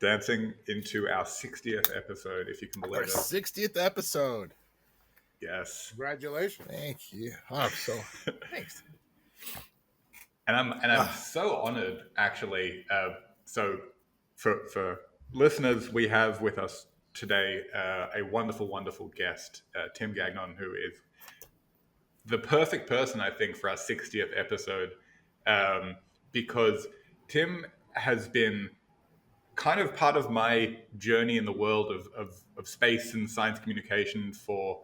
dancing into our 60th episode, if you can believe Our it. 60th episode. Yes. Congratulations. Thank you. Oh, so thanks. And I'm so honored, actually. So for listeners, we have with us today a wonderful, wonderful guest, Tim Gagnon, who is the perfect person, I think, for our 60th episode, because Tim has been kind of part of my journey in the world of space and science communication for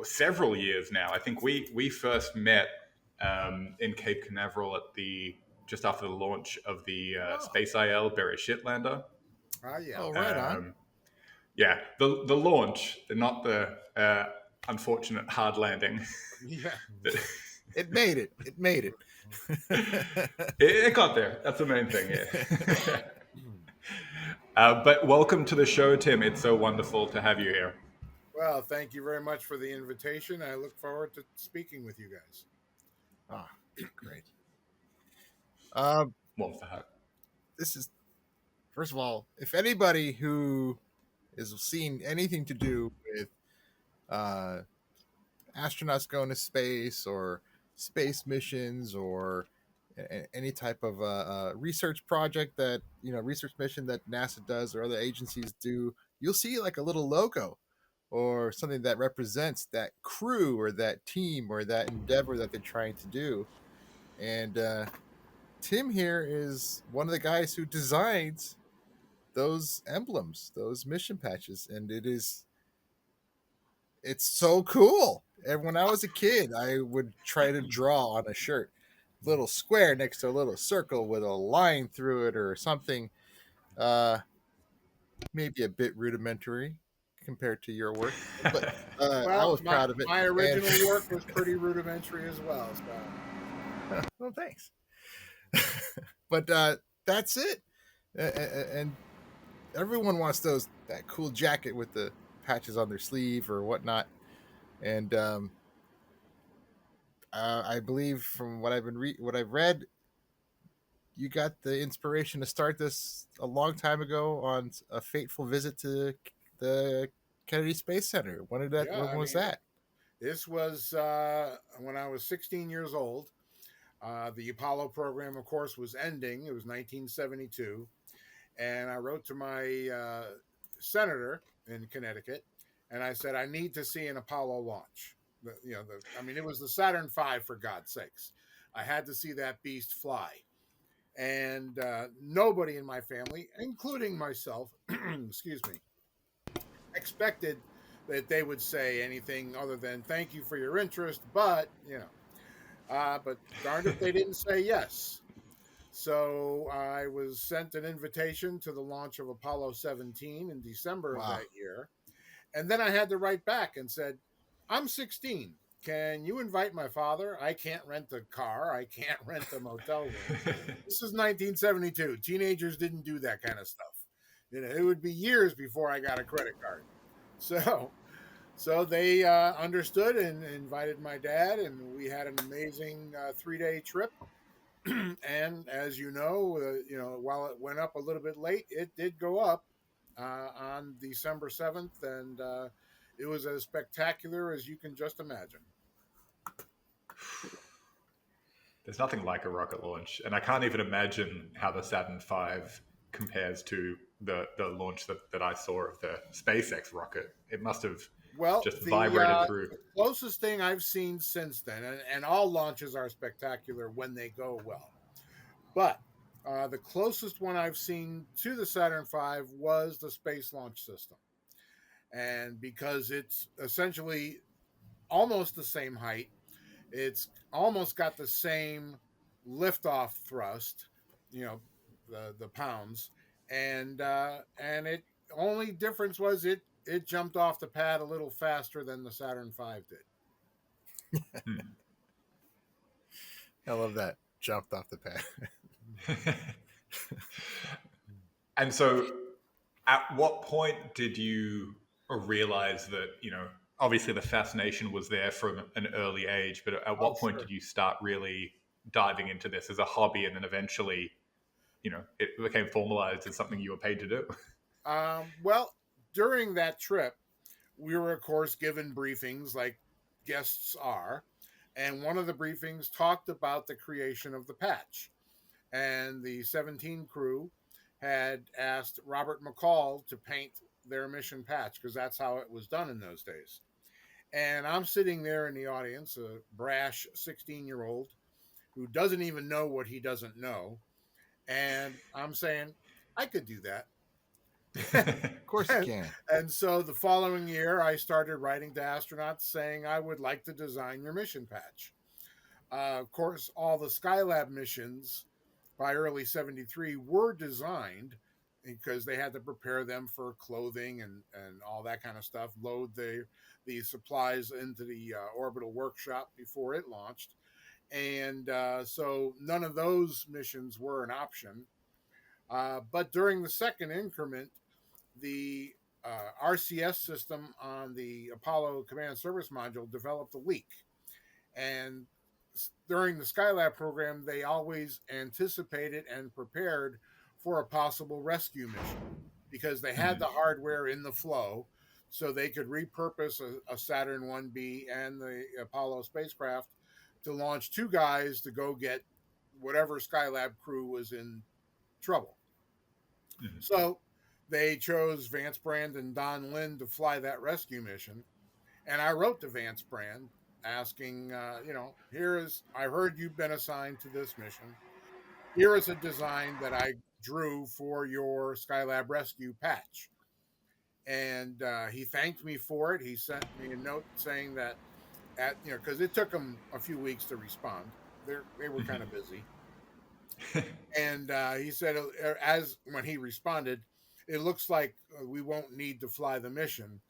several years now. I think we first met in Cape Canaveral just after the launch of the Space IL Bereshit lander. Yeah. Oh, right on. Yeah, the launch, not the unfortunate hard landing. Yeah. It made it. It made it. It got there. That's the main thing. Yeah. But welcome to the show, Tim. It's so wonderful to have you here. Well, thank you very much for the invitation. I look forward to speaking with you guys. Ah, great. Well, for her. This is, first of all, if anybody who is seeing anything to do with astronauts going to space or space missions or any type of research project that research mission that NASA does or other agencies do, you'll see like a little logo or something that represents that crew or that team or that endeavor that they're trying to do. And Tim here is one of the guys who designs those emblems, those mission patches, and it's so cool. And when I was a kid, I would try to draw on a shirt, little square next to a little circle with a line through it or something. Maybe a bit rudimentary compared to your work, but I was proud of it. My original work was pretty rudimentary as well. So. Well, thanks. But that's it. And everyone wants that cool jacket with the patches on their sleeve or whatnot. And I believe from what I've read, you got the inspiration to start this a long time ago on a fateful visit to the Kennedy Space Center. When was that? This was when I was 16 years old. The Apollo program, of course, was ending. It was 1972. And I wrote to my senator in Connecticut, and I said, I need to see an Apollo launch. It was the Saturn V, for God's sakes. I had to see that beast fly. And nobody in my family, including myself, excuse me, expected that they would say anything other than thank you for your interest, but but darned if they didn't say yes. So I was sent an invitation to the launch of Apollo 17 in December of that year. And then I had to write back and said, I'm 16. Can you invite my father? I can't rent a car. I can't rent a motel room. This is 1972. Teenagers didn't do that kind of stuff. It would be years before I got a credit card. So they understood and invited my dad, and we had an amazing 3-day trip. And as you know, while it went up a little bit late, it did go up on December 7th, and it was as spectacular as you can just imagine. There's nothing like a rocket launch, and I can't even imagine how the Saturn V compares to the launch that I saw of the SpaceX rocket. It must have just vibrated through. The closest thing I've seen since then, and all launches are spectacular when they go well, but the closest one I've seen to the Saturn V was the Space Launch System. And because it's essentially almost the same height, it's almost got the same liftoff thrust, the pounds, and it only difference was it jumped off the pad a little faster than the Saturn V did. I love that. Jumped off the pad. And so at what point did you realize that, obviously the fascination was there from an early age, but at what point did you start really diving into this as a hobby and then eventually it became formalized as something you were paid to do? Well, during that trip, we were, of course, given briefings like guests are. And one of the briefings talked about the creation of the patch. And the 17 crew had asked Robert McCall to paint their mission patch because that's how it was done in those days. And I'm sitting there in the audience, a brash 16-year-old who doesn't even know what he doesn't know. And I'm saying, I could do that. Of course you can. And so the following year, I started writing to astronauts saying I would like to design your mission patch. Of course, all the Skylab missions by early 73 were designed because they had to prepare them for clothing and all that kind of stuff, load the supplies into the orbital workshop before it launched. And so none of those missions were an option. But during the second increment, the RCS system on the Apollo Command Service Module developed a leak. And during the Skylab program, they always anticipated and prepared for a possible rescue mission because they had the hardware in the flow, so they could repurpose a Saturn 1B and the Apollo spacecraft to launch two guys to go get whatever Skylab crew was in trouble. Mm-hmm. So they chose Vance Brand and Don Lynn to fly that rescue mission. And I wrote to Vance Brand asking, I heard you've been assigned to this mission. Here is a design that I drew for your Skylab Rescue patch. And he thanked me for it. He sent me a note saying that because it took him a few weeks to respond. They were kind of busy. And he said, when he responded, it looks like we won't need to fly the mission.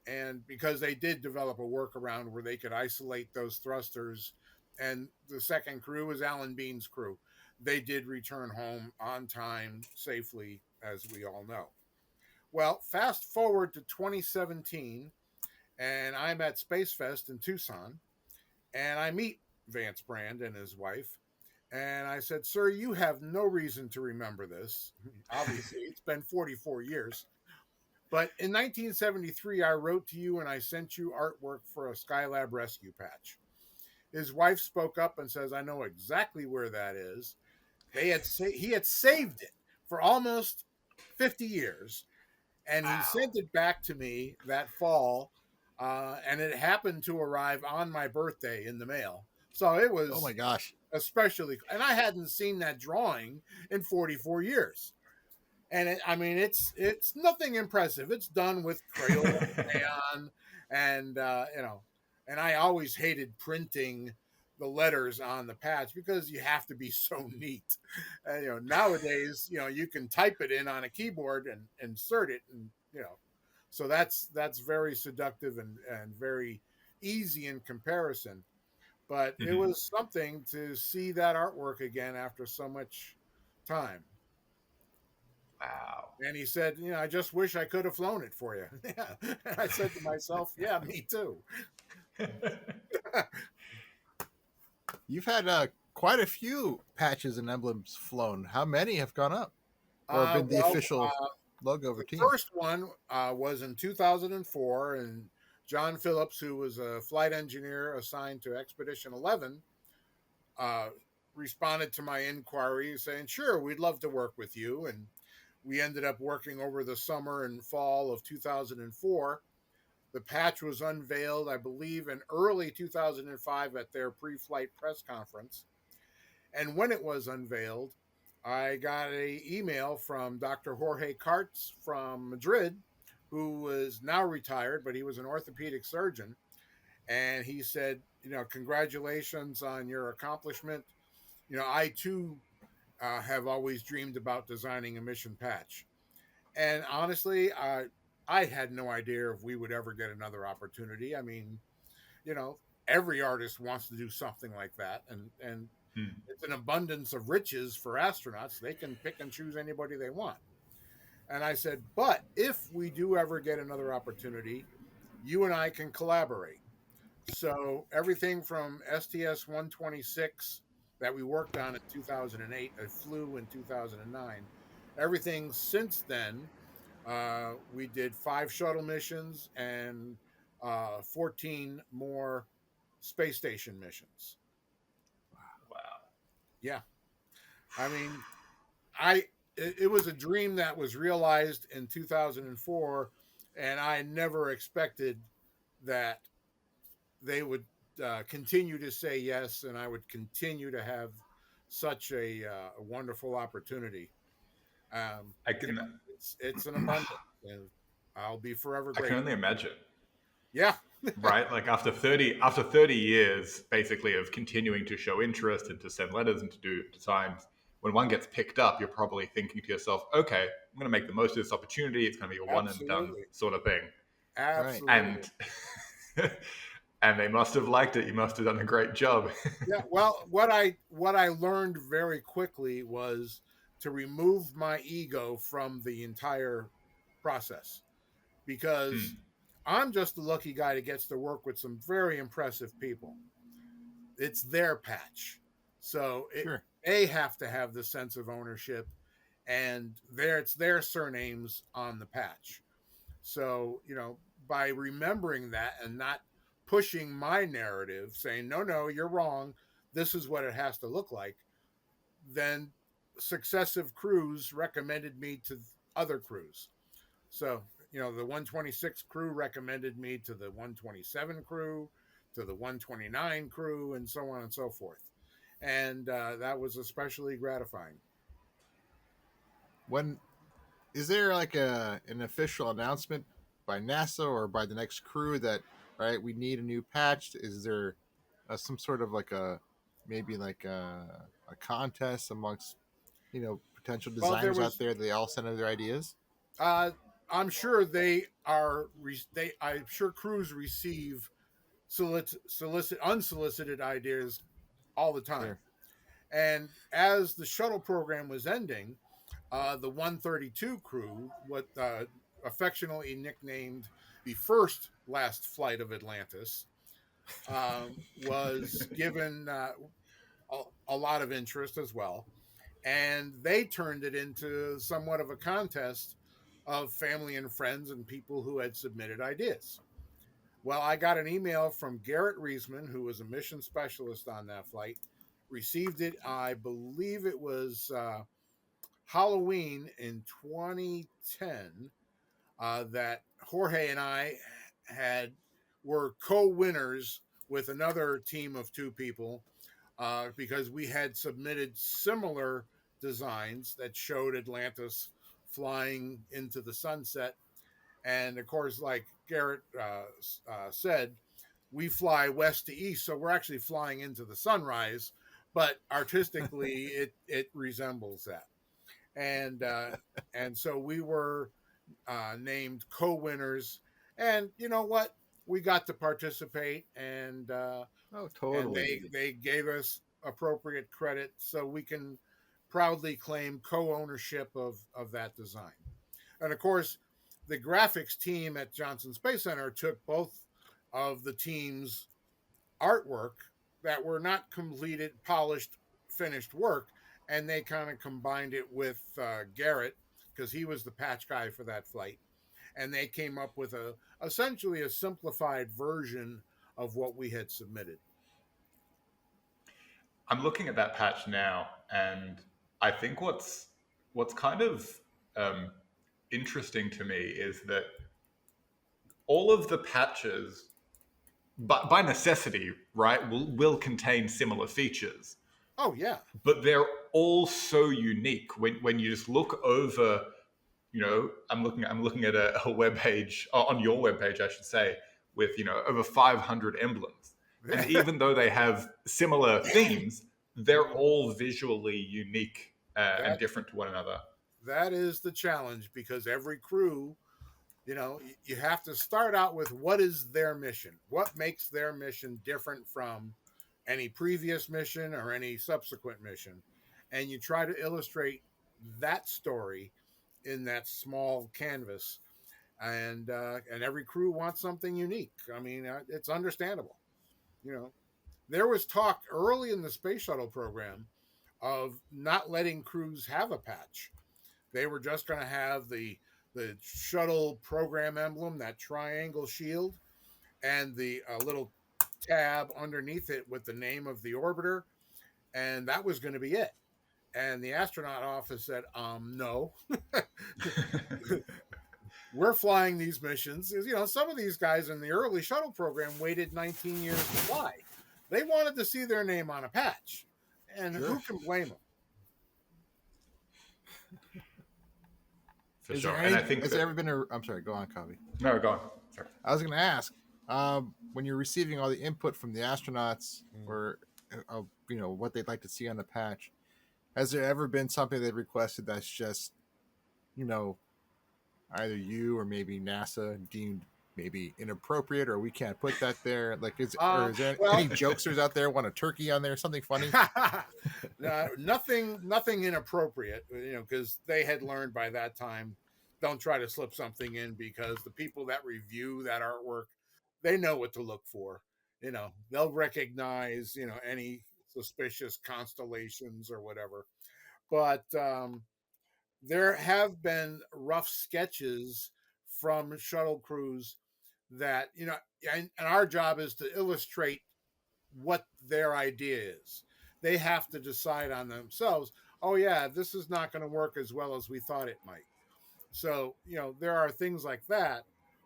And because they did develop a workaround where they could isolate those thrusters, and the second crew was Alan Bean's crew. They did return home on time, safely, as we all know. Well, fast forward to 2017, and I'm at Space Fest in Tucson, and I meet Vance Brand and his wife. And I said, sir, you have no reason to remember this. Obviously, it's been 44 years. But in 1973, I wrote to you and I sent you artwork for a Skylab rescue patch. His wife spoke up and says, I know exactly where that is. He had saved it for almost 50 years. And he sent it back to me that fall. And it happened to arrive on my birthday in the mail. So it was... Oh, my gosh. Especially... And I hadn't seen that drawing in 44 years. And it's nothing impressive. It's done with Crayola crayon, and and I always hated printing the letters on the patch because you have to be so neat. And, nowadays, you can type it in on a keyboard and insert it, and so that's very seductive and very easy in comparison. But it was something to see that artwork again after so much time. Wow. And he said, I just wish I could have flown it for you. Yeah. And I said to myself, yeah, me too. You've had quite a few patches and emblems flown. How many have gone up or been the official logo of a team? The first one was in 2004, and John Phillips, who was a flight engineer assigned to Expedition 11, responded to my inquiry saying, sure, we'd love to work with you. And we ended up working over the summer and fall of 2004. The patch was unveiled, I believe, in early 2005 at their pre-flight press conference. And when it was unveiled, I got an email from Dr. Jorge Carts from Madrid, who is now retired, but he was an orthopedic surgeon. And he said, congratulations on your accomplishment. I too have always dreamed about designing a mission patch. And honestly, I had no idea if we would ever get another opportunity. I mean, every artist wants to do something like that. And it's an abundance of riches for astronauts. They can pick and choose anybody they want. And I said, but if we do ever get another opportunity, you and I can collaborate. So everything from STS-126 that we worked on in 2008. I flew in 2009. Everything since then, we did 5 shuttle missions and 14 more space station missions. Wow. Yeah, I mean, I it was a dream that was realized in 2004, and I never expected that they would continue to say yes, and I would continue to have such a wonderful opportunity. I You can know, it's an abundance, and I'll be forever I can grateful. only imagine. Yeah, Right? Like after 30 years basically of continuing to show interest and to send letters and to do designs, when one gets picked up, you're probably thinking to yourself, okay, I'm going to make the most of this opportunity. It's going to be a one and done absolutely, sort of thing. Right. absolutely. And and they must have liked it. You must have done a great job. Yeah. Well, what I learned very quickly was to remove my ego from the entire process, because Hmm. I'm just the lucky guy that gets to work with some very impressive people. It's their patch, so Sure. they have to have the sense of ownership, and it's their surnames on the patch. So, by remembering that and not pushing my narrative, saying, no, no, you're wrong, this is what it has to look like, then successive crews recommended me to other crews. So, the 126 crew recommended me to the 127 crew, to the 129 crew, and so on and so forth. And that was especially gratifying. When is there like an official announcement by NASA or by the next crew that, right, we need a new patch? Is there some sort of like a, maybe like a contest amongst, potential Well, there designers out was, there? They all send in their ideas. uh, I'm sure I'm sure crews receive unsolicited ideas all the time. Sure. And as the shuttle program was ending, the 132 crew, what affectionately nicknamed the first last flight of Atlantis, was given a lot of interest as well. And they turned it into somewhat of a contest of family and friends and people who had submitted ideas. Well, I got an email from Garrett Reisman, who was a mission specialist on that flight. Received it, I believe it was Halloween in 2010, that Jorge and I had were co-winners with another team of 2 people, because we had submitted similar designs that showed Atlantis flying into the sunset. And of course, like Garrett said, we fly west to east, so we're actually flying into the sunrise, but artistically, it resembles that. And so we were named co-winners, and you know what? We got to participate, Oh, and totally. they gave us appropriate credit, so we can proudly claim co-ownership of that design. And of course, the graphics team at Johnson Space Center took both of the team's artwork that were not completed, polished, finished work, and they kind of combined it with Garrett, because he was the patch guy for that flight, and they came up with essentially a simplified version of what we had submitted. I'm looking at that patch now, and I think what's kind of um, interesting to me is that all of the patches, by necessity, right, will contain similar features, Oh yeah, but they're all so unique. When you just look over, I'm looking at a web page on your web page, I should say, with over 500 emblems, and even though they have similar themes, they're all visually unique and that different to one another. that is the challenge, because every crew, you have to start out with what is their mission, what makes their mission different from any previous mission or any subsequent mission, and you try to illustrate that story in that small canvas. And every crew wants something unique. I mean, it's understandable. you know there was talk early in the space shuttle program of not letting crews have a patch. They were just going to have the shuttle program emblem, that triangle shield, and the little tab underneath it with the name of the orbiter, and that was going to be it. And the astronaut office said, no, we're flying these missions. You know, some of these guys in the early shuttle program waited 19 years to fly. They wanted to see their name on a patch, and Sure. who can blame them? For Is sure. there And any, I think has that, there ever been a? I'm sorry. Go on, Kovi. no, go on. Sorry. I was going to ask. When you're receiving all the input from the astronauts, or you know what they'd like to see on the patch, has there ever been something they've requested that's just, you know, either you or maybe NASA deemed maybe inappropriate, or we can't put that there? Like, is there Well, any jokesters out there want a turkey on there? Something funny? nothing inappropriate, you know, because they had learned by that time. Don't try to slip something in, because the people that review that artwork, they know what to look for. You know, they'll recognize, you know, any suspicious constellations or whatever. But there have been rough sketches from shuttle crews that, you know, and our job is to illustrate what their idea is. They have to decide on themselves, oh yeah, this is not going to work as well as we thought it might. So, you know, there are things like that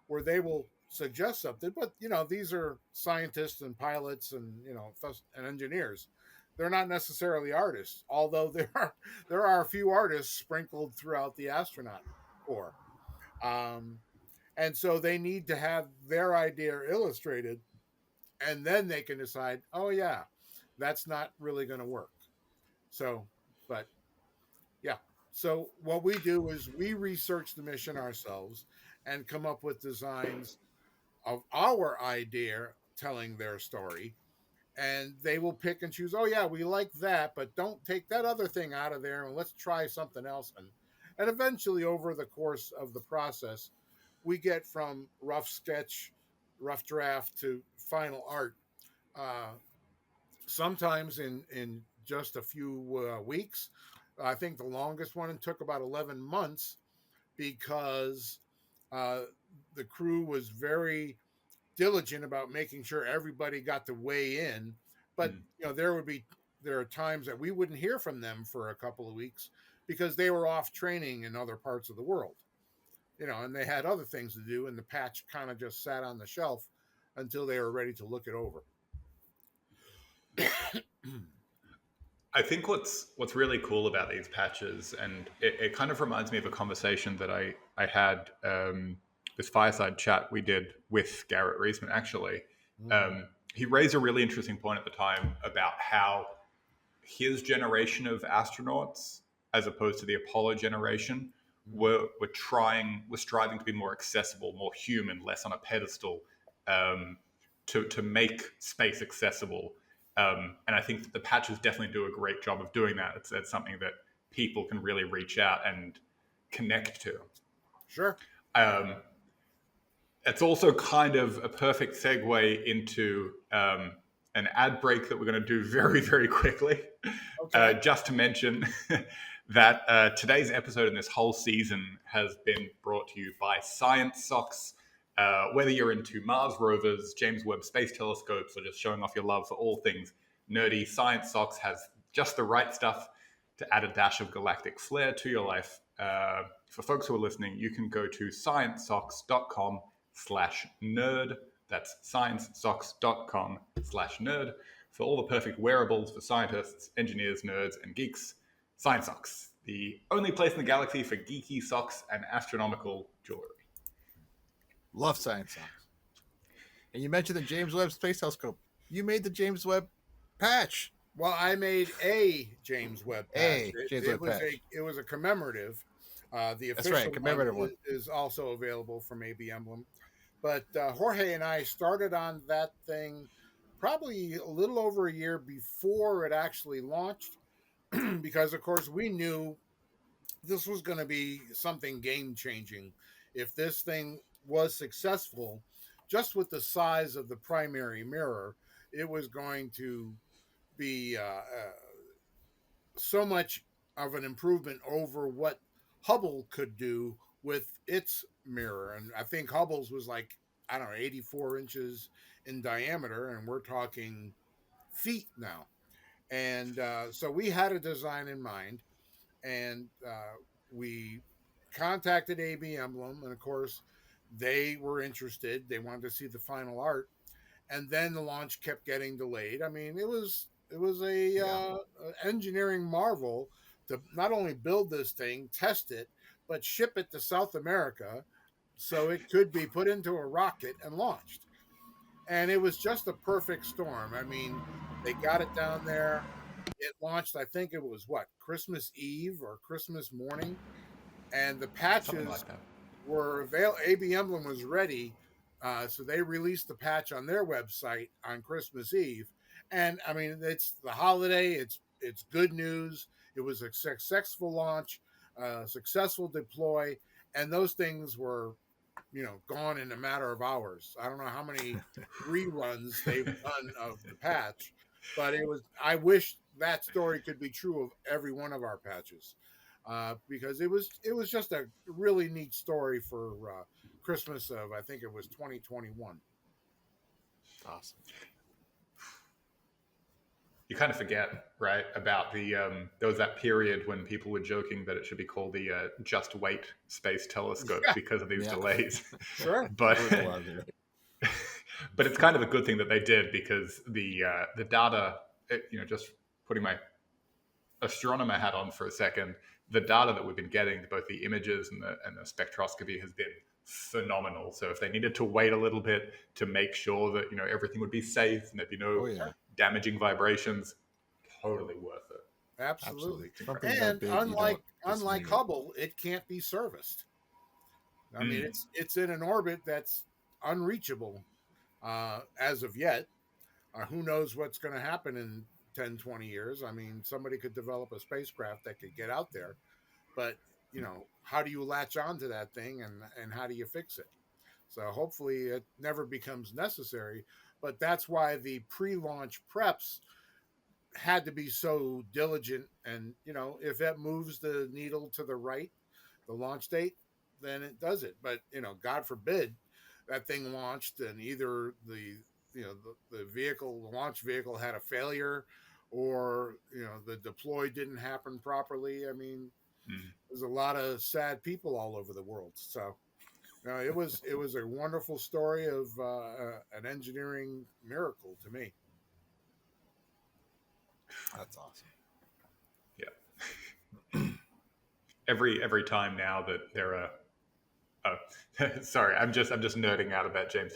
where they will suggest something, but you know, these are scientists and pilots and, you know, and engineers. They're not necessarily artists, although there are a few artists sprinkled throughout the astronaut corps. Um, and so they need to have their idea illustrated, and then they can decide, oh yeah, that's not really going to work. So, but yeah. So what we do is we research the mission ourselves and come up with designs of our idea telling their story. And they will pick and choose, oh yeah, we like that, but don't take that other thing out of there, and let's try something else. And eventually, over the course of the process, we get from rough sketch, rough draft to final art. Uh, Sometimes in just a few weeks. I think the longest one took about 11 months, because uh, the crew was very diligent about making sure everybody got to weigh in. But Mm. you know, there are times that we wouldn't hear from them for a couple of weeks because they were off training in other parts of the world. You know, and they had other things to do, and the patch kind of just sat on the shelf until they were ready to look it over. I think what's really cool about these patches, and it kind of reminds me of a conversation that I had, this fireside chat we did with Garrett Reisman, actually. He raised a really interesting point at the time about how his generation of astronauts, as opposed to the Apollo generation, were striving to be more accessible, more human, less on a pedestal, to make space accessible. And I think that the patches definitely do a great job of doing that. It's something that people can really reach out and connect to. Sure. It's also kind of a perfect segue into an ad break that we're going to do very, very quickly. Okay. Just to mention that today's episode and this whole season has been brought to you by Science Socks. Whether you're into Mars rovers, James Webb Space Telescopes, or just showing off your love for all things nerdy, Science Socks has just the right stuff to add a dash of galactic flair to your life. For folks who are listening, you can go to sciencesocks.com/nerd. That's sciencesocks.com/nerd for all the perfect wearables for scientists, engineers, nerds, and geeks. Science Socks, the only place in the galaxy for geeky socks and astronomical jewelry. Love Science Socks. And you mentioned the James Webb Space Telescope. You made the James Webb patch. Well, I made a James Webb patch. Patch. It was a commemorative. The That's official right, commemorative one. is also available from AB Emblem. But Jorge and I started on that thing probably a little over a year before it actually launched, because of course we knew this was going to be something game changing. If this thing was successful, just with the size of the primary mirror, it was going to be so much of an improvement over what Hubble could do with its mirror. And I think Hubble's was like, I don't know, 84 inches in diameter, and we're talking feet now. And so we had a design in mind, and we contacted AB Emblem, and of course, they were interested. They wanted to see the final art, and then the launch kept getting delayed. I mean, it was a engineering marvel to not only build this thing, test it, but ship it to South America so it could be put into a rocket and launched. And it was just a perfect storm. I mean, they got it down there. It launched, I think it was what, Christmas Eve or Christmas morning, and the Something patches like that. were available. AB Emblem was ready, so they released the patch on their website on Christmas Eve. And I mean, it's the holiday. It's good news. It was a successful launch, successful deploy, and those things were, gone in a matter of hours. I don't know how many reruns they've done of the patch, but it was. I wish that story could be true of every one of our patches, because it was just a really neat story for Christmas of, I think it was 2021. Awesome. You kind of forget, right, about there was that period when people were joking that it should be called the Just Wait Space Telescope because of these delays. Sure. But but it's kind of a good thing that they did, because the data, just putting my astronomer hat on for a second, the data that we've been getting, both the images and the spectroscopy, has been phenomenal. So if they needed to wait a little bit to make sure that everything would be safe and there'd be no damaging vibrations, totally worth it. Absolutely. Something And big, unlike Hubble, it can't be serviced. I mean, it's in an orbit that's unreachable as of yet. Who knows what's going to happen in 10, 20 years? I mean, somebody could develop a spacecraft that could get out there, but how do you latch onto that thing, and how do you fix it? So hopefully it never becomes necessary, but that's why the pre-launch preps had to be so diligent. And if it moves the needle to the right, the launch date, then it does it. But God forbid that thing launched and either the launch vehicle had a failure, or the deploy didn't happen properly. I mean, there's a lot of sad people all over the world. So it was a wonderful story of an engineering miracle to me. That's awesome. Yeah. Every time now that there are sorry, I'm just nerding out about James.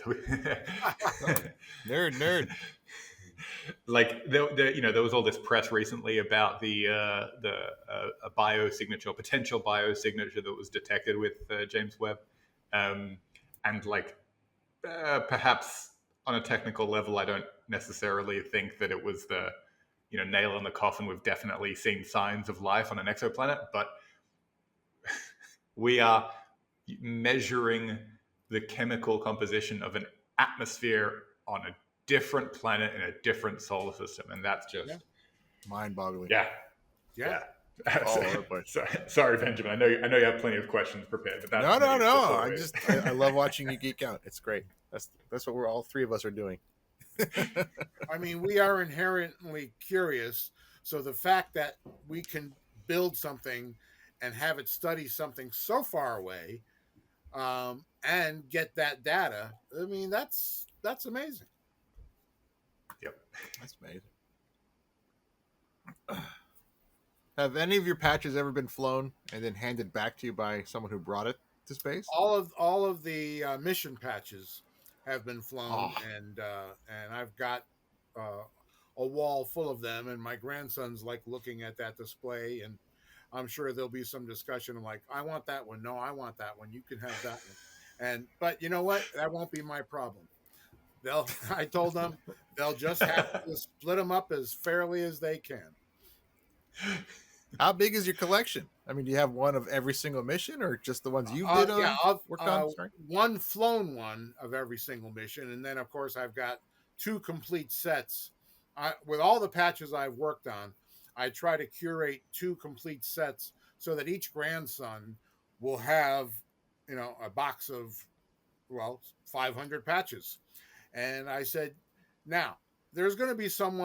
Nerd. Like there was all this press recently about the a biosignature, potential biosignature that was detected with James Webb, and perhaps on a technical level, I don't necessarily think that it was the nail in the coffin. We've definitely seen signs of life on an exoplanet, but we are measuring the chemical composition of an atmosphere on a different planet in a different solar system, and that's just mind-boggling. Yeah. All over the place. Sorry, Benjamin. I know you have plenty of questions prepared, but that's no. I love watching you geek out. It's great. That's what all three of us are doing. I mean, we are inherently curious, so the fact that we can build something and have it study something so far away, and get that data, I mean, that's amazing. Yep, that's amazing. Have any of your patches ever been flown and then handed back to you by someone who brought it to space? All of the mission patches have been flown, and I've got a wall full of them, and my grandson's like looking at that display, and I'm sure there'll be some discussion of like, I want that one. No, I want that one. You can have that one. But you know what? That won't be my problem. I told them they'll just have to split them up as fairly as they can. How big is your collection? I mean, do you have one of every single mission, or just the ones you did work on? One flown one of every single mission, and then of course I've got 2 complete sets. With all the patches I've worked on, I try to curate 2 complete sets so that each grandson will have, a box of, well, 500 patches. And I said, now there's going to be some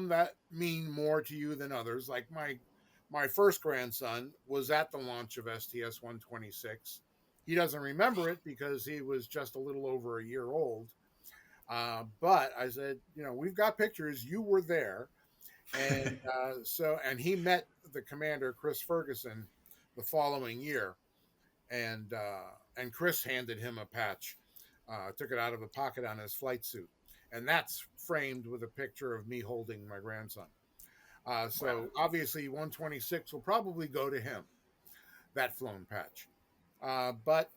that mean more to you than others. Like my first grandson was at the launch of STS 126. He doesn't remember it because he was just a little over a year old. But I said, we've got pictures. You were there, and and he met the commander, Chris Ferguson, the following year, and Chris handed him a patch, took it out of a pocket on his flight suit, and that's framed with a picture of me holding my grandson. So obviously 126 will probably go to him, that flown patch. But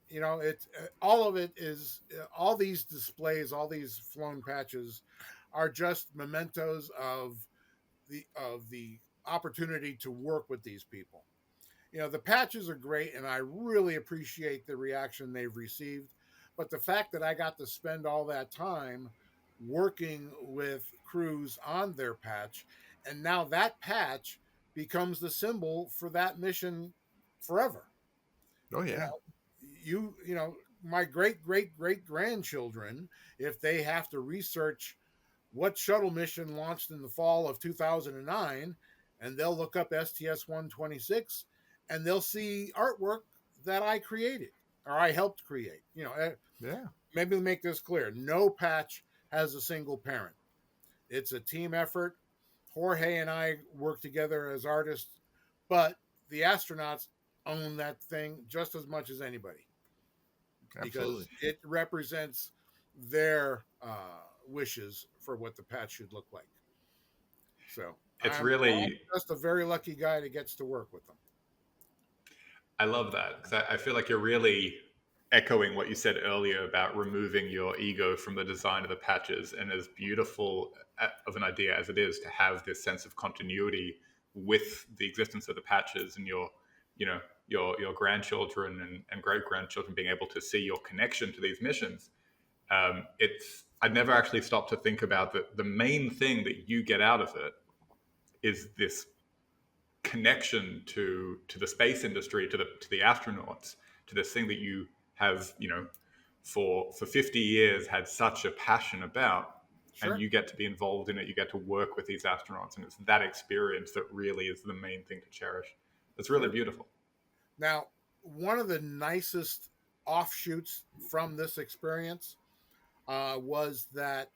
it's all of it is all these displays, all these flown patches are just mementos of the opportunity to work with these people. The patches are great, and I really appreciate the reaction they've received. But the fact that I got to spend all that time working with crews on their patch, and now that patch becomes the symbol for that mission forever. Oh You yeah. know, my great great great grandchildren, if they have to research what shuttle mission launched in the fall of 2009, and they'll look up STS 126 and they'll see artwork that I created or I helped create. Yeah. Maybe make this clear. No patch has a single parent. It's a team effort. Jorge and I work together as artists, but the astronauts own that thing just as much as anybody Absolutely. because it represents their wishes for what the patch should look like. So It's I'm really, just a very lucky guy that gets to work with them. I love that because I feel like you're really echoing what you said earlier about removing your ego from the design of the patches. And as beautiful of an idea as it is to have this sense of continuity with the existence of the patches and your grandchildren and great grandchildren being able to see your connection to these missions. It's I'd never actually stopped to think about that. The main thing that you get out of it is this connection to the space industry, to the astronauts, to this thing that you have, for 50 years had such a passion about, and Sure. you get to be involved in it. You get to work with these astronauts, and it's that experience that really is the main thing to cherish. It's really Sure. beautiful. Now, one of the nicest offshoots from this experience was that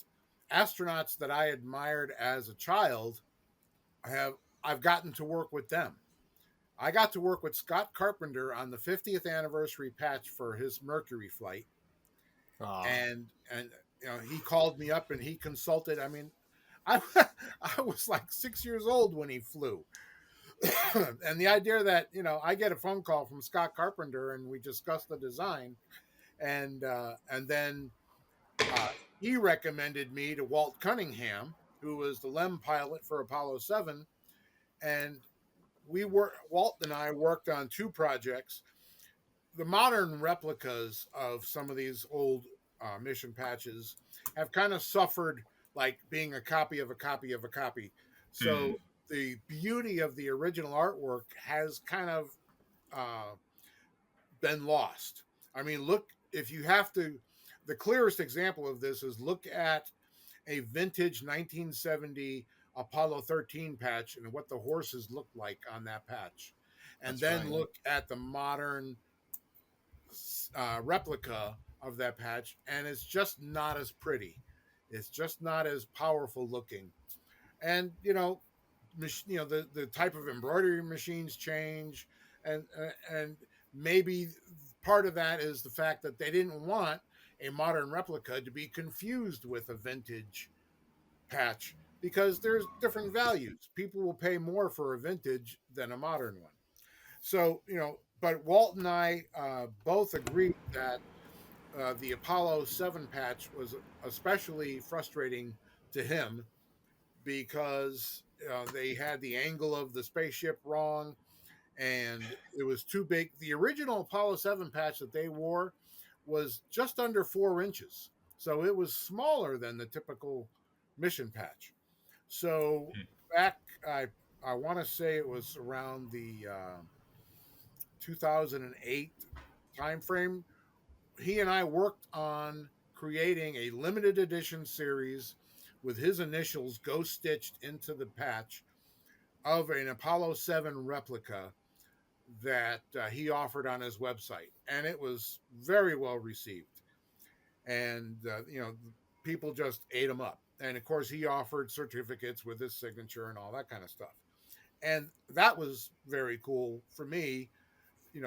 astronauts that I admired as a child have I've gotten to work with them. I got to work with Scott Carpenter on the 50th anniversary patch for his Mercury flight, Ah. and he called me up and he consulted. I mean, I I was like 6 years old when he flew, and the idea that I get a phone call from Scott Carpenter and we discuss the design, and then uh, he recommended me to Walt Cunningham, who was the LEM pilot for Apollo 7, and Walt and I worked on 2 projects. The modern replicas of some of these old mission patches have kind of suffered like being a copy of a copy of a copy. Mm. So the beauty of the original artwork has kind of uh, been lost. I mean, look, if you have to, the clearest example of this is look at a vintage 1970 Apollo 13 patch and what the horses looked like on that patch. And That's then right. look at the modern replica of that patch, and it's just not as pretty. It's just not as powerful looking. And the type of embroidery machines change, and maybe part of that is the fact that they didn't want a modern replica to be confused with a vintage patch because there's different values. People will pay more for a vintage than a modern one. So, but Walt and I both agreed that the Apollo 7 patch was especially frustrating to him because they had the angle of the spaceship wrong and it was too big. The original Apollo 7 patch that they wore was just under 4 inches. So it was smaller than the typical mission patch. So back, I want to say it was around the 2008 time frame. He and I worked on creating a limited edition series with his initials ghost stitched into the patch of an Apollo 7 replica that he offered on his website, and it was very well received. And people just ate him up. And of course, he offered certificates with his signature and all that kind of stuff. And that was very cool for me,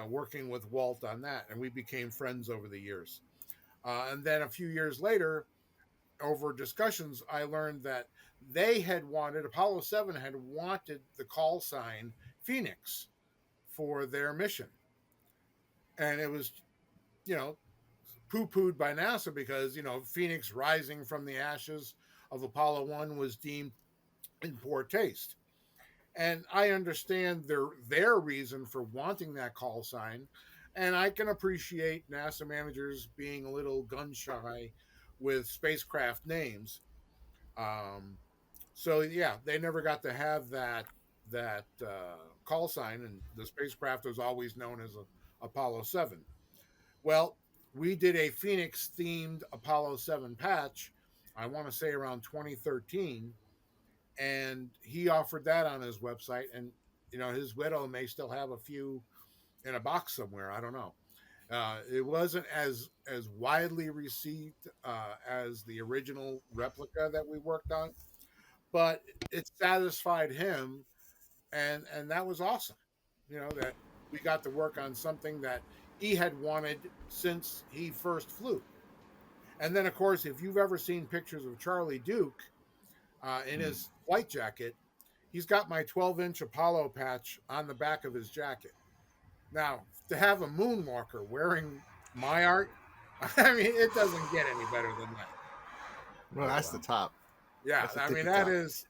working with Walt on that. And we became friends over the years. And then a few years later, over discussions, I learned that Apollo 7 had wanted the call sign Phoenix for their mission. And it was, poo-pooed by NASA because, Phoenix rising from the ashes of Apollo 1 was deemed in poor taste. And I understand their reason for wanting that call sign, and I can appreciate NASA managers being a little gun shy with spacecraft names. So yeah, they never got to have that call sign, and the spacecraft was always known as Apollo 7. Well, we did a Phoenix themed Apollo 7 patch, I want to say around 2013, and he offered that on his website. And his widow may still have a few in a box somewhere. I don't know. It wasn't as widely received as the original replica that we worked on, but it satisfied him, and that was awesome. That we got to work on something that he had wanted since he first flew. And then, of course, if you've ever seen pictures of Charlie Duke in his flight jacket, he's got my 12-inch Apollo patch on the back of his jacket. Now, to have a moonwalker wearing my art, I mean, it doesn't get any better than that. Well, that's the top. Yeah, That's the I mean, tippy that top. is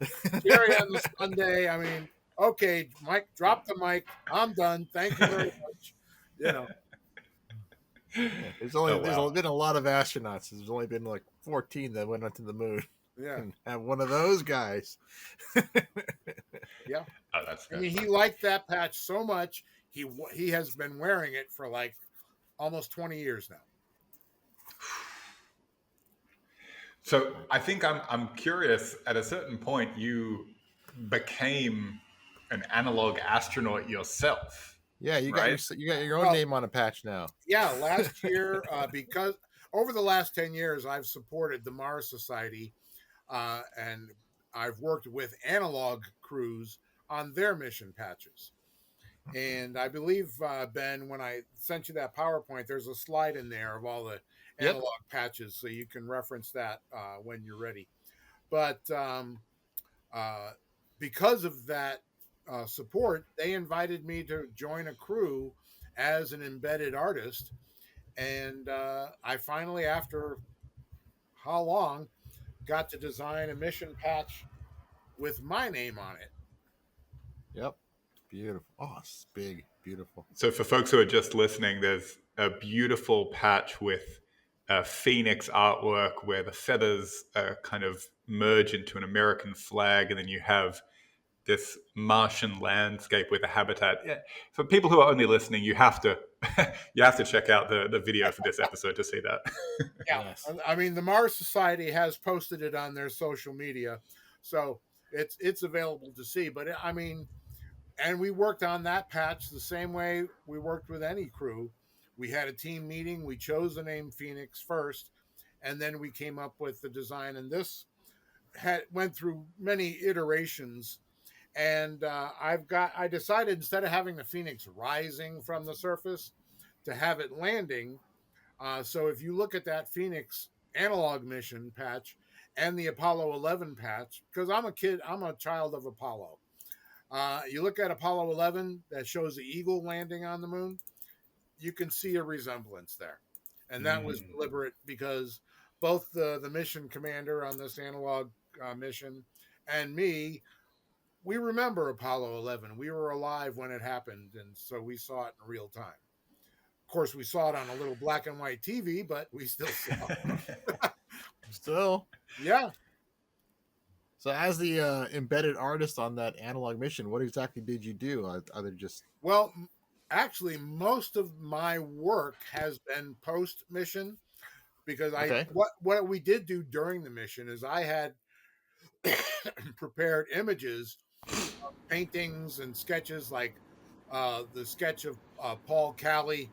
Jerry on the Sunday. I mean, okay, Mike, drop the mic. I'm done. Thank you very much. There's wow. been a lot of astronauts. There's only been like 14 that went onto the moon. Yeah, And have one of those guys. yeah. Oh, that's I mean, he liked that patch so much. He has been wearing it for like almost 20 years now. So I think I'm curious. At a certain point, you became an analog astronaut yourself. Yeah, you right? got your own name on a patch now. Yeah, last year, because over the last 10 years, I've supported the Mars Society, and I've worked with analog crews on their mission patches. And I believe, Ben, when I sent you that PowerPoint, there's a slide in there of all the analog patches, so you can reference that when you're ready. But because of that support, they invited me to join a crew as an embedded artist. And I finally, after how long, got to design a mission patch with my name on it. Yep. Beautiful. Oh, it's big. Beautiful. So for folks who are just listening, there's a beautiful patch with Phoenix artwork where the feathers kind of merge into an American flag, and then you have this Martian landscape with a habitat. Yeah. For people who are only listening, you have to check out the video for this episode to see that. Yeah, yes. I mean, the Mars Society has posted it on their social media, so it's available to see. But I mean, and we worked on that patch the same way we worked with any crew. We had a team meeting. We chose the name Phoenix first, and then we came up with the design. And this went through many iterations. And I decided, instead of having the Phoenix rising from the surface, to have it landing. So if you look at that Phoenix analog mission patch and the Apollo 11 patch, because I'm a child of Apollo. You look at Apollo 11 that shows the eagle landing on the moon, you can see a resemblance there. And that was deliberate because both the mission commander on this analog mission and me, we remember Apollo 11. We were alive when it happened, and so we saw it in real time. Of course, we saw it on a little black and white TV, but we still saw it. Still. Yeah. So, as the embedded artist on that analog mission, what exactly did you do? Other just Well, actually, most of my work has been post mission because okay. what we did do during the mission is I had prepared images, paintings, and sketches like the sketch of Paul Callie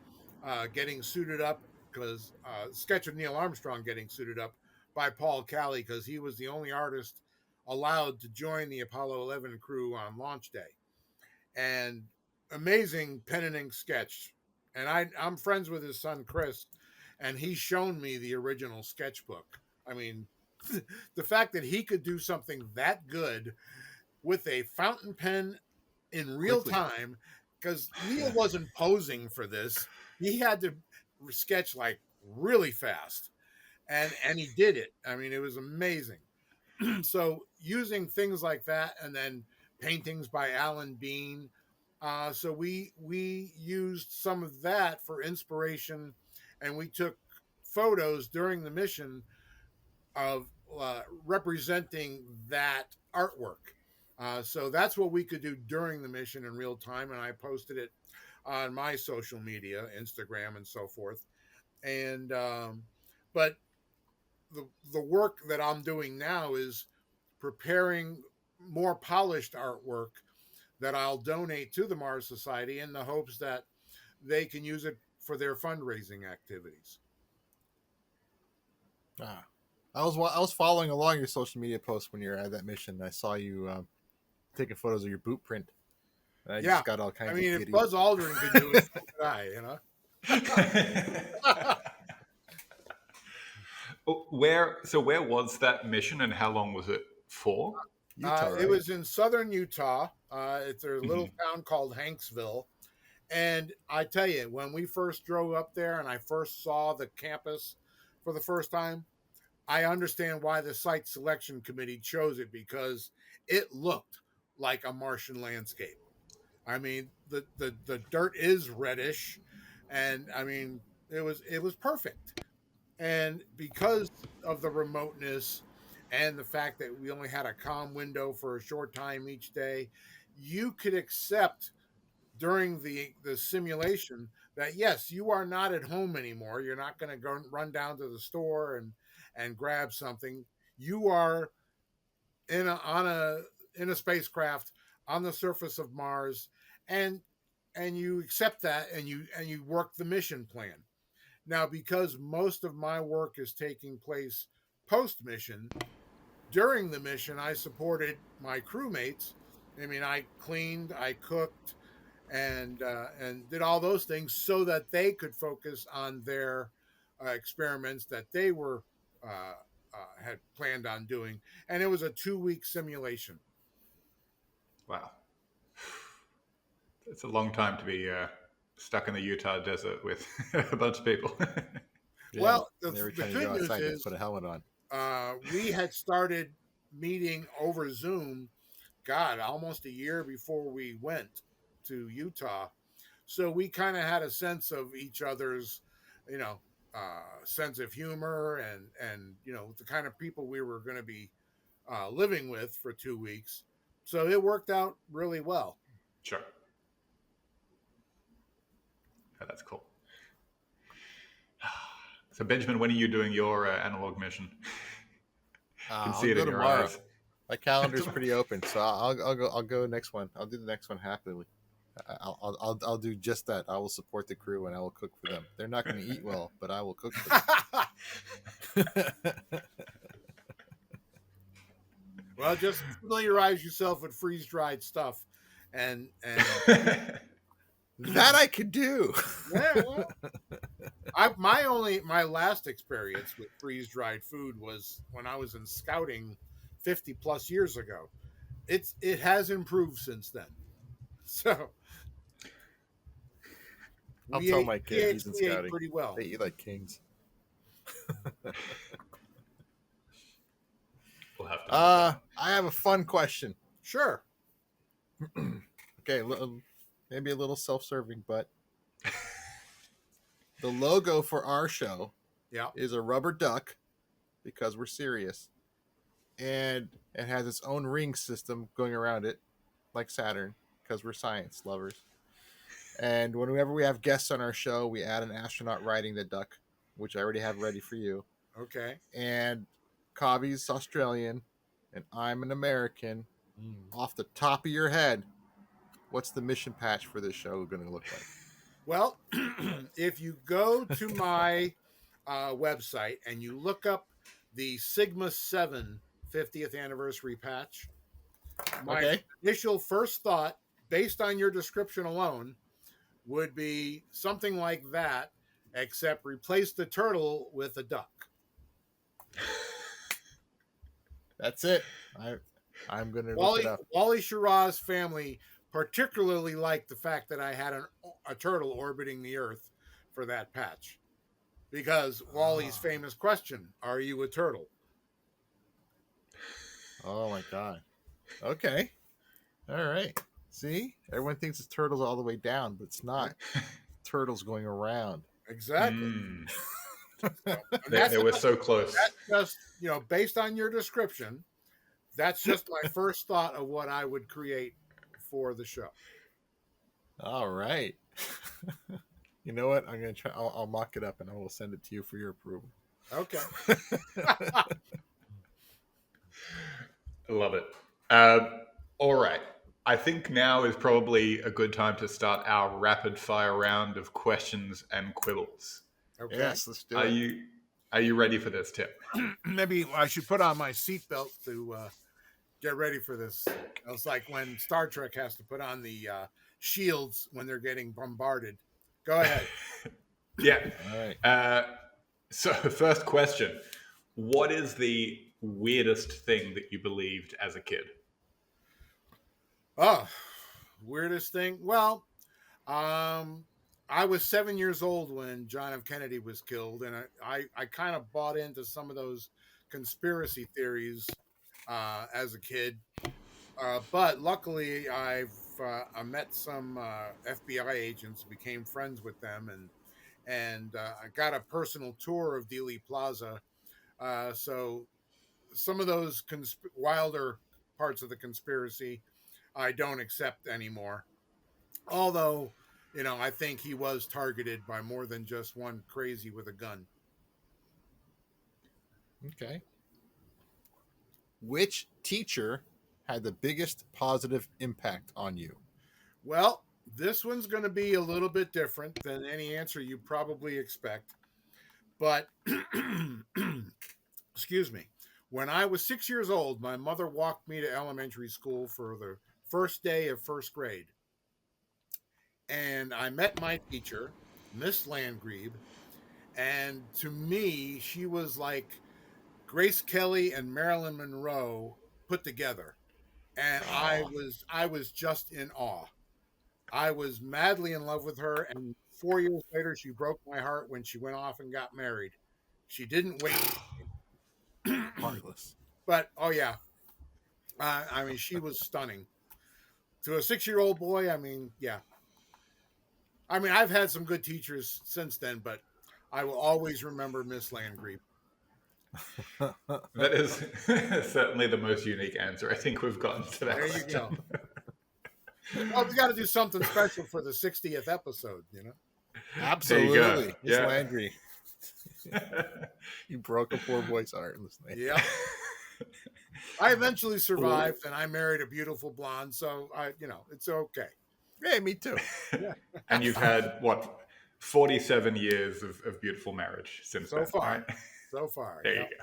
getting suited up because sketch of Neil Armstrong getting suited up by Paul Callie because he was the only artist allowed to join the Apollo 11 crew on launch day. And amazing pen and ink sketch. And I'm friends with his son Chris, and he's shown me the original sketchbook. I mean, the fact that he could do something that good with a fountain pen in real Quickly. time, because Neil wasn't posing for this. He had to sketch like really fast, and he did it. I mean, it was amazing. So using things like that, and then paintings by Alan Bean. So we used some of that for inspiration, and we took photos during the mission of representing that artwork. So that's what we could do during the mission in real time, and I posted it on my social media, Instagram, and so forth. And but the work that I'm doing now is preparing more polished artwork that I'll donate to the Mars Society in the hopes that they can use it for their fundraising activities. I was following along your social media posts when you were at that mission. I saw you taking photos of your boot print. And I just got all kinds of if giddy. Buzz Aldrin could do it, so could I, you know? Where was that mission and how long was it for? Utah, It right? was in southern Utah. It's a little town called Hanksville. And I tell you, when we first drove up there and I first saw the campus for the first time, I understand why the site selection committee chose it because it looked like a Martian landscape. I mean, the dirt is reddish, and I mean, it was perfect. And because of the remoteness and the fact that we only had a calm window for a short time each day, you could accept during the simulation that yes, you are not at home anymore. You're not going to go run down to the store and grab something. You are in a spacecraft on the surface of Mars, and you accept that, and you work the mission plan. Now, because most of my work is taking place post mission, during the mission, I supported my crewmates. I mean, I cleaned, I cooked, and did all those things so that they could focus on their experiments that they were had planned on doing. And it was a 2-week simulation. Wow. It's a long time to be stuck in the Utah desert with a bunch of people. Yeah, Well, and every the time you good go news outside, you is put a helmet on. we had started meeting over Zoom, God, almost a year before we went to Utah. So we kind of had a sense of each other's, you know, sense of humor and the kind of people we were going to be living with for 2 weeks. So it worked out really well. Sure. Oh, that's cool. So, Benjamin, when are you doing your analog mission? Can see I'll it go in your tomorrow. eyes. My calendar's pretty open, so I'll go next one. I'll do the next one happily. I'll do just that. I will support the crew and I will cook for them. They're not going to eat well, but I will cook for them. Well, just familiarize yourself with freeze dried stuff, and That I could do. yeah, well, my last experience with freeze dried food was when I was in scouting 50 plus years ago. It has improved since then. So I'll we tell ate, my kid he's in we ate scouting. pretty well. They eat like kings. We'll have to. I have a fun question. Sure. Okay, maybe a little self-serving, but the logo for our show Yeah. is a rubber duck because we're serious. And it has its own ring system going around it, like Saturn, because we're science lovers. And whenever we have guests on our show, we add an astronaut riding the duck, which I already have ready for you. Okay. And Kavi's Australian, and I'm an American. Off the top of your head, what's the mission patch for this show going to look like? Well, if you go to my website and you look up the Sigma 7 50th anniversary patch, my initial first thought, based on your description alone, would be something like that, except replace the turtle with a duck. That's it. I'm going to look it up. Wally Schirra's family particularly liked the fact that I had a turtle orbiting the Earth for that patch. Because Wally's famous question, are you a turtle? Oh my God. Okay. All right. See? Everyone thinks it's turtles all the way down, but it's not. Turtles going around. Exactly. They were so close. That's just, based on your description, that's just my first thought of what I would create for the show. All right. You know what? I'm going to try. I'll mock it up and I will send it to you for your approval. Okay. I love it. All right. I think now is probably a good time to start our rapid fire round of questions and quibbles. Okay. Yes, let's do it. Are you ready for this, Tim? Maybe I should put on my seatbelt to get ready for this. It's like when Star Trek has to put on the shields when they're getting bombarded. Go ahead. Yeah. All right. So, first question. What is the weirdest thing that you believed as a kid? Oh, weirdest thing? Well, I was 7 years old when John F. Kennedy was killed, and I kind of bought into some of those conspiracy theories as a kid. But luckily, I met some FBI agents, became friends with them, and I got a personal tour of Dealey Plaza. So some of those wilder parts of the conspiracy I don't accept anymore. Although, I think he was targeted by more than just one crazy with a gun. Okay. Which teacher had the biggest positive impact on you? Well, this one's going to be a little bit different than any answer you probably expect. But, excuse me, when I was 6 years old, my mother walked me to elementary school for the first day of first grade. And I met my teacher, Miss Landgrebe, and to me, she was like Grace Kelly and Marilyn Monroe put together. And I was just in awe. I was madly in love with her, and 4 years later, she broke my heart when she went off and got married. She didn't wait. Heartless. But, oh yeah. I mean, she was stunning. To a 6-year-old boy, yeah. I mean, I've had some good teachers since then, but I will always remember Miss Landgrebe. That is certainly the most unique answer I think we've gotten to that. There you go. Well, we got to do something special for the 60th episode, Absolutely. Miss Yeah. Landry. You broke a poor boy's heart. Yeah. I eventually survived, and I married a beautiful blonde, so it's okay. Hey, me too. Yeah. And you've had, 47 years of beautiful marriage since So then, far. right? So far. There yep. you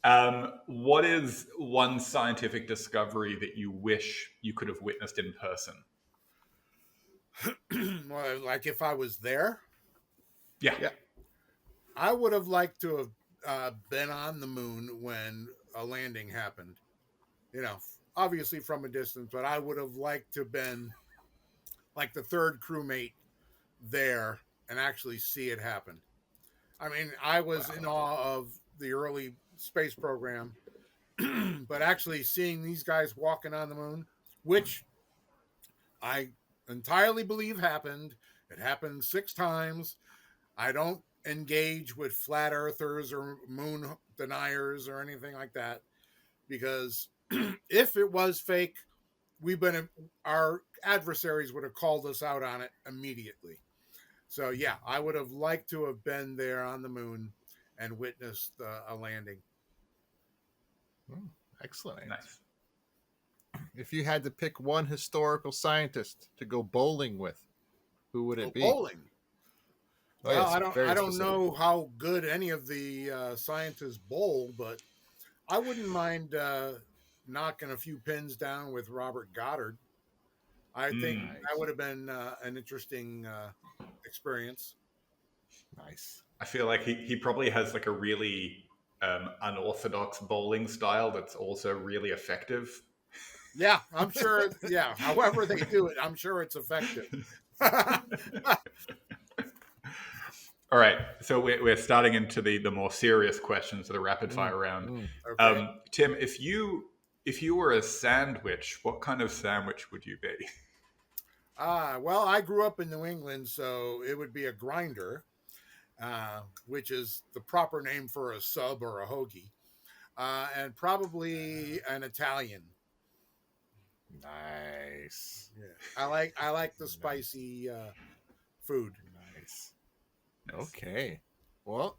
go. What is one scientific discovery that you wish you could have witnessed in person? Well, like if I was there? Yeah. I would have liked to have been on the moon when a landing happened. Obviously from a distance, but I would have liked to have been like the third crewmate there and actually see it happen. I mean, I was in awe of the early space program, but actually seeing these guys walking on the moon, which I entirely believe happened. It happened 6 times. I don't engage with flat earthers or moon deniers or anything like that, because if it was fake, our adversaries would have called us out on it immediately. So yeah, I would have liked to have been there on the moon and witnessed a landing. Excellent. Nice. If you had to pick one historical scientist to go bowling with, who would it be? Bowling. Oh, Well, yes, I don't know how good any of the scientists bowl, but I wouldn't mind knocking a few pins down with Robert Goddard. I think that would have been an interesting experience. Nice. I feel like he probably has like a really unorthodox bowling style that's also really effective. Yeah, I'm sure. Yeah, however they do it, I'm sure it's effective. All right, so we're starting into the more serious questions of the rapid fire round. Okay. Tim, if you were a sandwich, what kind of sandwich would you be? Well, I grew up in New England, so it would be a grinder, which is the proper name for a sub or a hoagie, and probably an Italian. Nice. Yeah, I like the spicy food. Nice. Okay. Well,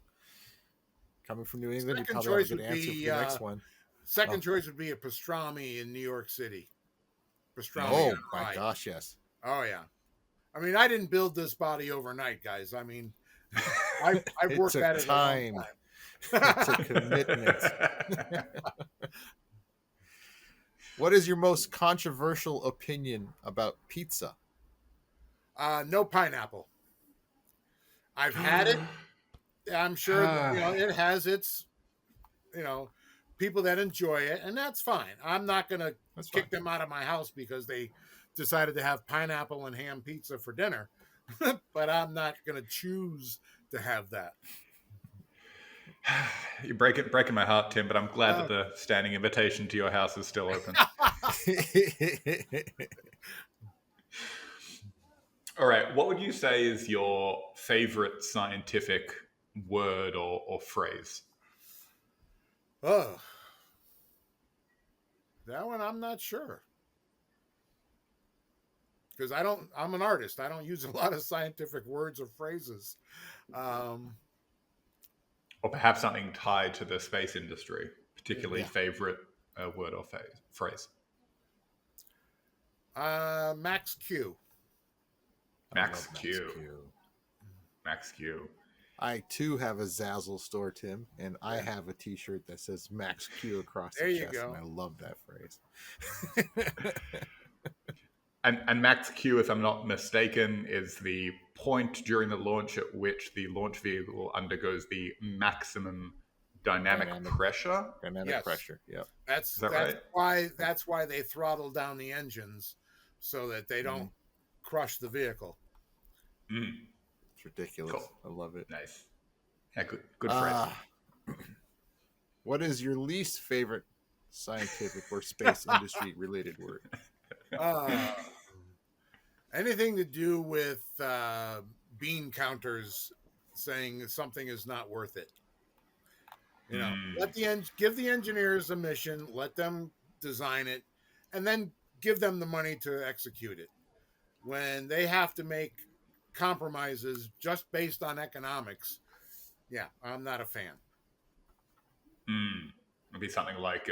coming from New England, you Second probably have a choice good would answer be for the next one. second choice would be a pastrami in New York City. Pastrami. Oh on my rye. gosh, yes. Oh yeah. I mean, I didn't build this body overnight, guys. I mean, I've worked at it time. a long time. It's a commitment. What is your most controversial opinion about pizza? No pineapple. I've had it. I'm sure it has its people that enjoy it, and that's fine. I'm not gonna kick them out of my house because they decided to have pineapple and ham pizza for dinner. But I'm not gonna choose to have that. You're breaking my heart, Tim, but I'm glad that the standing invitation to your house is still open. All right, what would you say is your favorite scientific word or phrase? Oh, that one I'm not sure, because I'm an artist. I don't use a lot of scientific words or phrases. Or perhaps something tied to the space industry, particularly favorite word or phrase. Max Q. Max Q. Max Q. I too have a Zazzle store, Tim, and I have a T-shirt that says Max Q across There the you chest, go. and I love that phrase. And max Q, if I'm not mistaken, is the point during the launch at which the launch vehicle undergoes the maximum dynamic pressure. Dynamic pressure. Yep. That's right? why they throttle down the engines so that they don't crush the vehicle. It's ridiculous. Cool. I love it. Nice. Yeah, good phrase. What is your least favorite scientific or space industry related word? Anything to do with bean counters saying something is not worth it. Give the engineers a mission, let them design it, and then give them the money to execute it. When they have to make compromises just based on economics, I'm not a fan. It'd be something like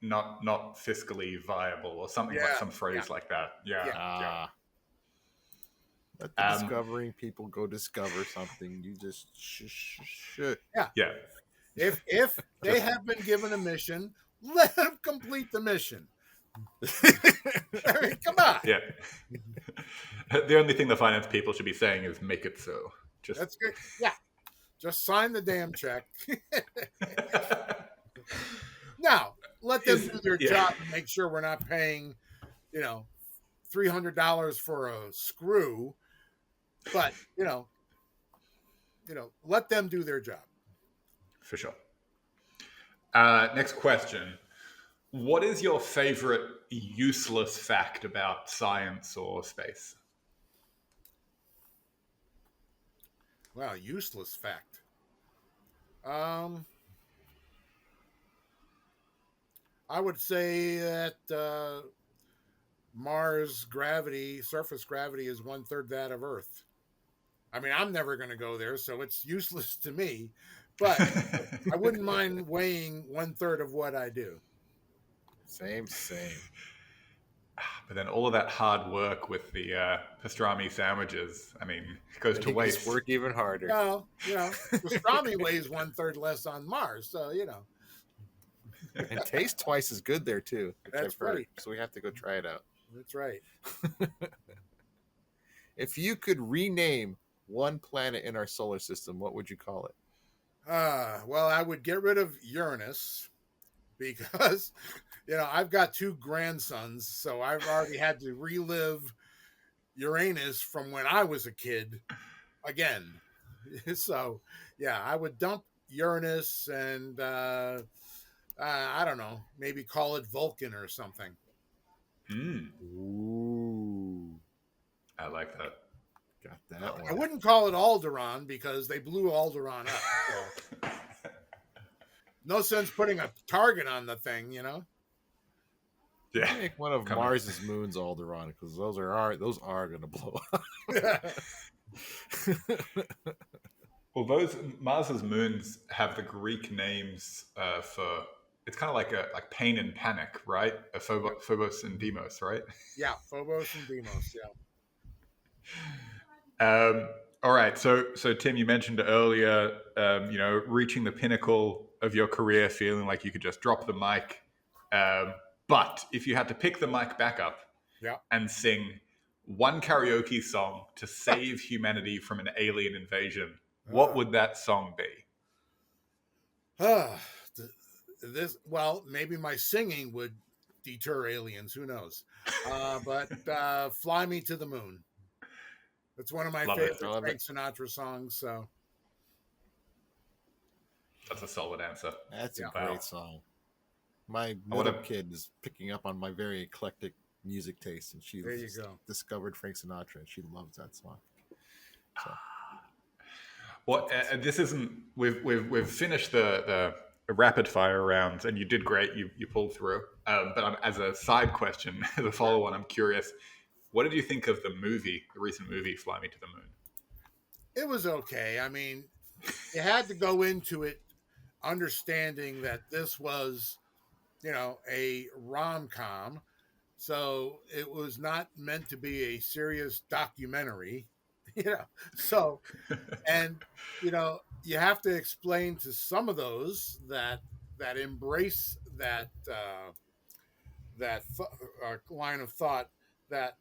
not fiscally viable or something like some phrase like that. Yeah. Let the discovering people go discover something. You just should. Yeah. If they have been given a mission, let them complete the mission. I mean, come on. Yeah. The only thing the finance people should be saying is make it so. That's good. Yeah. Just sign the damn check. Now, let them do their job and make sure we're not paying, $300 for a screw. But, let them do their job. For sure. Next question. What is your favorite useless fact about science or space? Wow, useless fact. Um, I would say that Mars gravity, surface gravity, is 1/3 that of Earth. I mean, I'm never going to go there, so it's useless to me. But I wouldn't mind weighing 1/3 of what I do. Same, same. But then all of that hard work with the pastrami sandwiches, I mean, it goes to Make us waste. work even harder. Well, pastrami weighs 1/3 less on Mars, so And tastes twice as good there too. Which That's I've heard. right. So we have to go try it out. That's right. If you could rename one planet in our solar system, what would you call it? Well, I would get rid of Uranus because I've got 2 grandsons, so I've already had to relive Uranus from when I was a kid again. So, yeah, I would dump Uranus and I don't know, maybe call it Vulcan or something. Ooh, I like that. got that one. I wouldn't call it Alderaan because they blew Alderaan up. So. No sense putting a target on the thing, Yeah. Make one of Mars's moons Alderaan because those are going to blow up. Well, those Mars's moons have the Greek names for. It's kind of like pain and panic, right? Phobos and Deimos, right? Yeah, Phobos and Deimos. Yeah. All right. So Tim, you mentioned earlier, reaching the pinnacle of your career, feeling like you could just drop the mic. But if you had to pick the mic back up and sing one karaoke song to save humanity from an alien invasion, what would that song be? Maybe my singing would deter aliens. Who knows? But "Fly Me to the Moon." It's one of my favorite Frank Sinatra songs. So that's a solid answer. That's a great song. My middle kid is picking up on my very eclectic music taste, and she discovered Frank Sinatra, and she loves that song. So. Well, this isn't. We've finished the rapid fire rounds, and you did great. You pulled through. But as a side question, as a follow-on, I'm curious. What did you think of the recent movie, Fly Me to the Moon? It was okay. I mean, you had to go into it understanding that this was, a rom-com. So it was not meant to be a serious documentary, So, and, you have to explain to some of those that embrace that line of thought that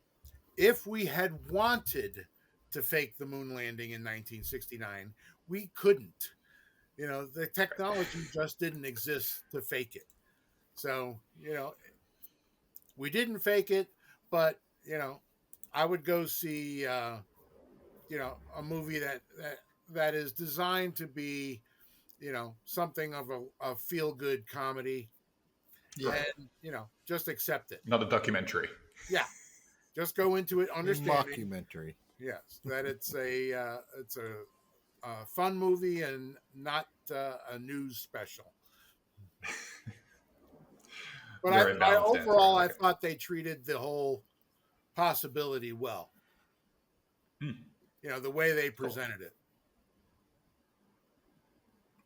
if we had wanted to fake the moon landing in 1969, we couldn't. The technology just didn't exist to fake it. So, we didn't fake it, but, I would go see, a movie that is designed to be, something of a feel-good comedy. Yeah. And, just accept it. Not a documentary. Yeah. Just go into it understanding. Mockumentary. Yes, that it's a fun movie and not a news special. But overall, I thought they treated the whole possibility well. The way they presented it.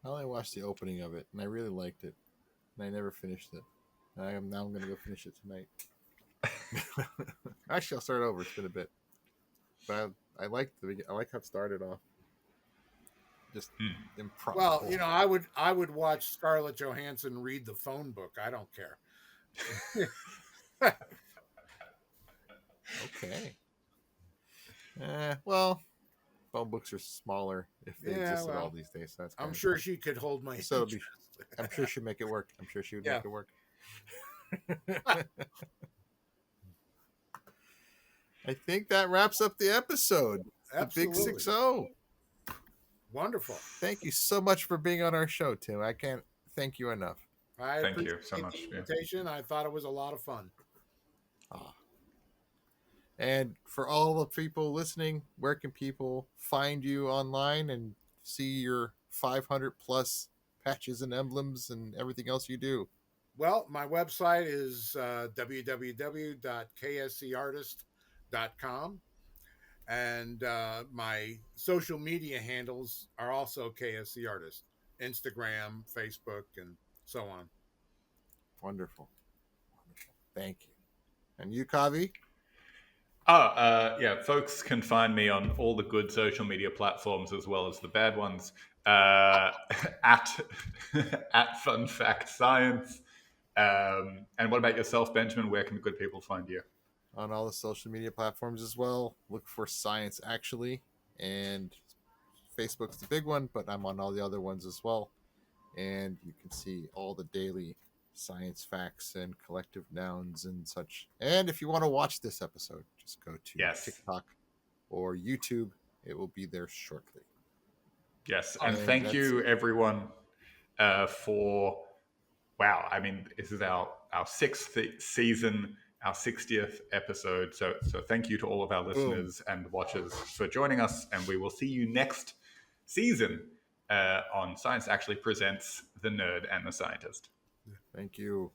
Well, I watched the opening of it, and I really liked it, and I never finished it. I'm going to go finish it tonight. Actually, I'll start over. It's been a bit, but I like how it started off. Just improbable. Well, I would watch Scarlett Johansson read the phone book. I don't care. Okay. Well, phone books are smaller if they exist at all these days. So I'm sure she could hold my. So I'm sure she'd make it work. I'm sure she would make it work. I think that wraps up the episode. Absolutely. The Big 6-0. Wonderful. Thank you so much for being on our show, Tim. I can't thank you enough. Thank you so much. The invitation. I thought it was a lot of fun. And for all the people listening, where can people find you online and see your 500 plus patches and emblems and everything else you do? Well, my website is www.kscartist.com. And my social media handles are also KSC Artist, Instagram, Facebook, and so on. Wonderful. Wonderful. Thank you. And you, Kavi? Yeah, folks can find me on all the good social media platforms as well as the bad ones. At at Fun Fact Science. And what about yourself, Benjamin? Where can the good people find you? On all the social media platforms as well. Look for Science Actually. And Facebook's the big one, but I'm on all the other ones as well. And you can see all the daily science facts and collective nouns and such. And if you want to watch this episode, just go to Yes. TikTok or YouTube. It will be there shortly. Yes, and thank you everyone for wow. I mean, this is our sixth season, our 60th episode. So thank you to all of our listeners and watchers for joining us, and we will see you next season on Science Actually Presents The Nerd and the Scientist. Thank you.